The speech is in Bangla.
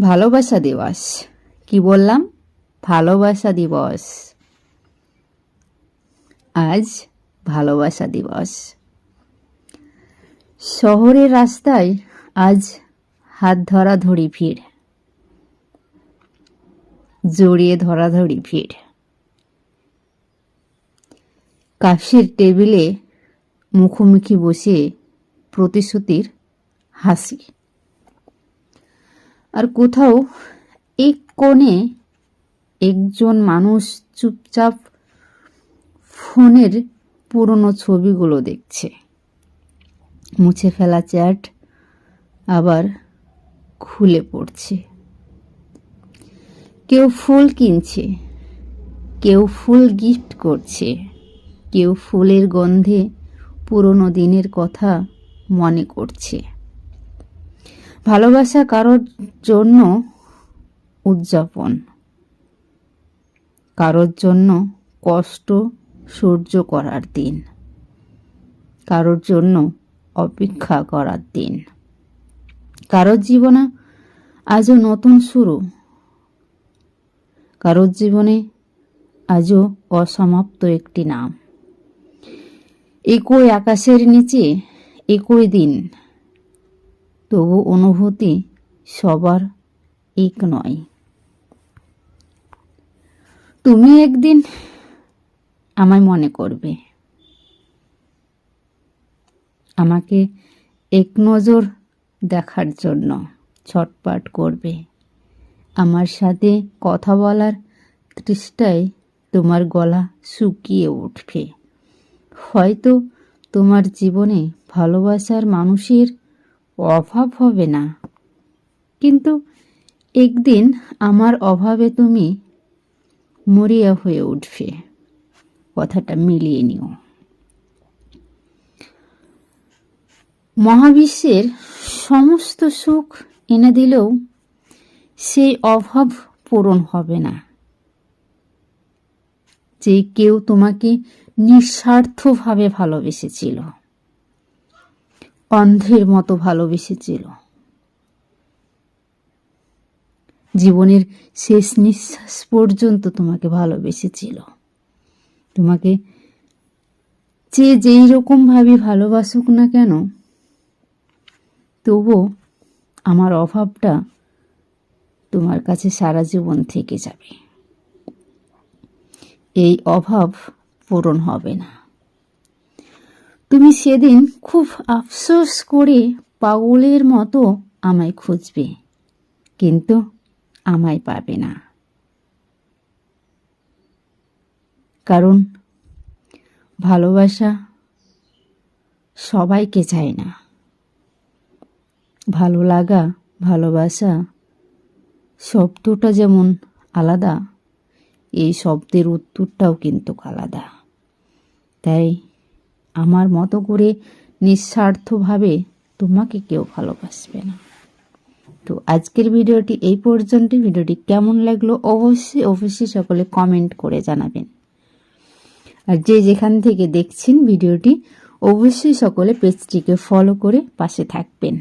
ভালোবাসা দিবস। কি বললাম? ভালোবাসা দিবস। আজ ভালোবাসা দিবস। শহরের রাস্তায় আজ হাত ধরাধরি ভিড়, জড়িয়ে ধরাধরি ভিড়। কাফির টেবিলে মুখোমুখি বসে প্রতিশ্রুতির হাসি। আর কোথাও এক কোণে একজন মানুষ চুপচাপ ফোনের পুরনো ছবিগুলো দেখছে। মুছে ফেলা চ্যাট আবার খুলে পড়ছে। কেউ ফুল কিনছে, কেউ ফুল গিফট করছে, কেউ ফুলের গন্ধে পুরনো দিনের কথা মনে করছে। ভালোবাসা কারোর জন্য উদযাপন, কারোর জন্য কষ্ট সহ্য করার দিন, কারোর জন্য অপেক্ষা করার দিন। কারোর জীবনে আজও নতুন শুরু, কারোর জীবনে আজও অসমাপ্ত একটি নাম। একই আকাশের নিচে একই দিন, তবু অনুভূতি সবার এক নয়। তুমি একদিন আমায় মনে করবে, আমাকে এক নজর দেখার জন্য ছটফট করবে। আমার সাথে কথা বলার তৃষ্ণায় তোমার গলা শুকিয়ে উঠবে। হয়তো তোমার জীবনে ভালোবাসার মানুষের অভাব হবে না, কিন্তু একদিন আমার অভাবে তুমি মরিয়া হয়ে উঠবে। কথাটা মিলিয়ে নিও। মহাবিশ্বের সমস্ত সুখ এনে দিলেও সেই অভাব পূরণ হবে না যে কেউ তোমাকে নিঃস্বার্থভাবে ভালোবেসেছিল, অন্ধের মতো ভালোবেসেছিল। জীবনের শেষ নিঃশ্বাস পর্যন্ত তোমাকে ভালোবেসেছিল। তোমাকে যে যেই রকম ভাবে ভালোবাসুক না কেন, তবু আমার অভাবটা তোমার কাছে সারা জীবন থেকে যাবে। এই অভাব পূরণ হবে না। তুমি সেদিন খুব আফসোস করে পাগলের মতো আমায় খুঁজবে, কিন্তু আমায় পাবে না। কারণ ভালোবাসা সবাইকে চায় না। ভালো লাগা, ভালোবাসা শব্দটা যেমন আলাদা, এই শব্দের উত্তরটাও কিন্তু আলাদা। তাই আমার মতো করে নিঃস্বার্থভাবে তোমাকে কেউ ভালোবাসবে না। তো আজকের ভিডিওটি এই পর্যন্ত। ভিডিওটি কেমন লাগলো অবশ্যই সকলে কমেন্ট করে জানাবেন। আর যে যেখান থেকে দেখছেন ভিডিওটি, অবশ্যই সকলে পেজটিকে ফলো করে পাশে থাকবেন।